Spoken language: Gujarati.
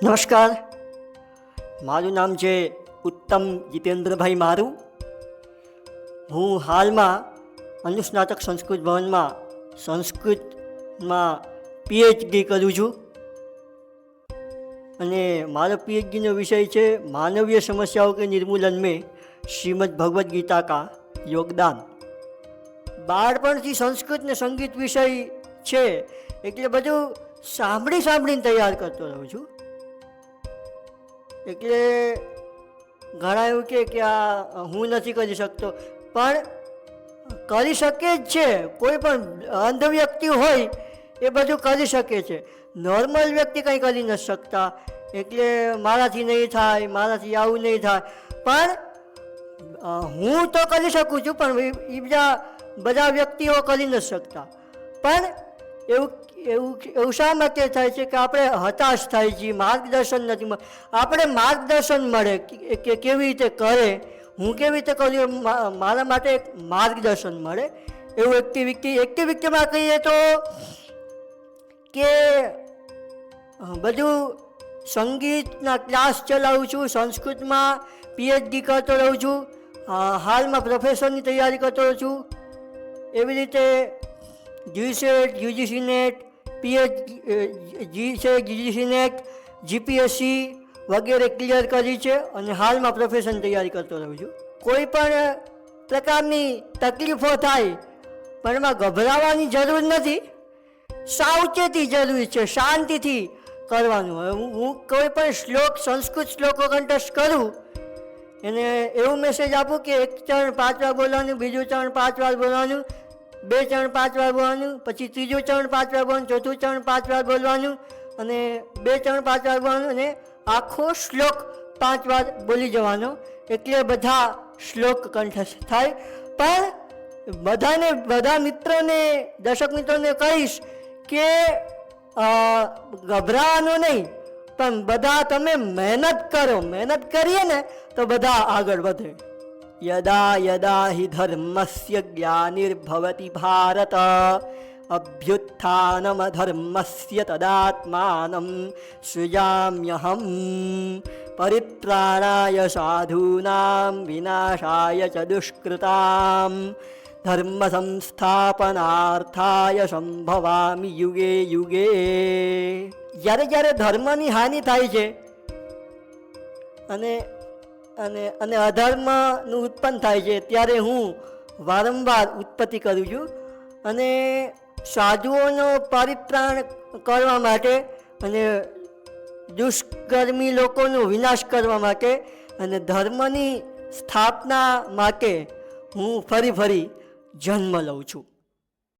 નમસ્કાર, મારું નામ છે ઉત્તમ જીતેન્દ્રભાઈ મારું. હું હાલમાં અનુસ્નાતક સંસ્કૃત ભવનમાં સંસ્કૃતમાં પીએચડી કરું છું અને મારો પીએચડીનો વિષય છે માનવીય સમસ્યાઓ કે નિર્મૂલન में શ્રીમદ ભગવદ્ ગીતા કા યોગદાન. બાળપણથી સંસ્કૃત ને સંગીત વિષય છે એટલે બધું સાંભળીને તૈયાર કરતો રહું છું. એટલે ઘણા એવું કે આ હું નથી કરી શકતો, પણ કરી શકે જ છે. કોઈ પણ અંધ વ્યક્તિ હોય એ બધું કરી શકે છે. નોર્મલ વ્યક્તિ કંઈ કરી નથી શકતા. એટલે મારાથી નહીં થાય, મારાથી આવું નહીં થાય, પણ હું તો કરી શકું છું, પણ એ બધા વ્યક્તિઓ કરી નથી શકતા. પણ એવું શા માટે થાય છે કે આપણે હતાશ થાય છે, માર્ગદર્શન નથી મળે. આપણે માર્ગદર્શન મળે કે કેવી રીતે કરે, હું કેવી રીતે કરું, મારા માટે એક માર્ગદર્શન મળે એવું એક્ટિવિટીમાં કહીએ તો કે બધું સંગીતના ક્લાસ ચલાવું છું, સંસ્કૃતમાં પીએચડી કરતો રહું છું, હાલમાં પ્રોફેસરની તૈયારી કરતો રહું છું. એવી રીતે GSET, UGC net, GSET, UGC net, GPSC વગેરે ક્લિયર કરી છે અને હાલમાં પ્રોફેશનની તૈયારી કરતો રહું છું. કોઈ પણ પ્રકારની તકલીફો થાય પણ એમાં ગભરાવાની જરૂર નથી, સાવચેતી જરૂરી છે, શાંતિથી કરવાનું. હું કોઈ પણ સંસ્કૃત શ્લોકો કંઠસ્થ કરું એને એવું મેસેજ આપું કે એક ચરણ 5 વાર બોલવાનું, બીજું ચરણ 5 વાર બોલવાનું, 2 ચરણ 5 વાર બોલવાનું, પછી ત્રીજું ચરણ 5 વાર બોલવાનું, ચોથું ચરણ 5 વાર બોલવાનું અને 2 ચરણ 5 વાર બોલવાનું અને આખો શ્લોક 5 વાર બોલી જવાનો. એટલે બધા શ્લોક કંઠસ્થ થાય. પણ બધા મિત્રોને, દર્શક મિત્રોને કહીશ કે ગભરાવાનું નહીં, પણ બધા તમે મહેનત કરો. મહેનત કરીએ ને તો બધા આગળ વધે. યદા યદા હિ ધર્મસ્ય ગ્લાનિર્ભવતિ ભારત અભ્યુત્થાનમધર્મસ્ય તદાત્માનં સૃજામ્યહં પરિત્રાણાય સાધૂનાં વિનાશાય ચ દુષ્કૃતાં ધર્મ સંસ્થાપનાર્થાય સંભવામિ યુગે યુગે. જ્યારે ધર્મની હાનિ થાય છે અને અધર્મનું ઉત્પન્ન થાય છે ત્યારે હું વારંવાર ઉત્પત્તિ કરું છું અને સાધુઓનો પરિત્રાણ કરવા માટે અને દુષ્કર્મી લોકોનો વિનાશ કરવા માટે અને ધર્મની સ્થાપના માટે હું ફરી જન્મ લઉં છું.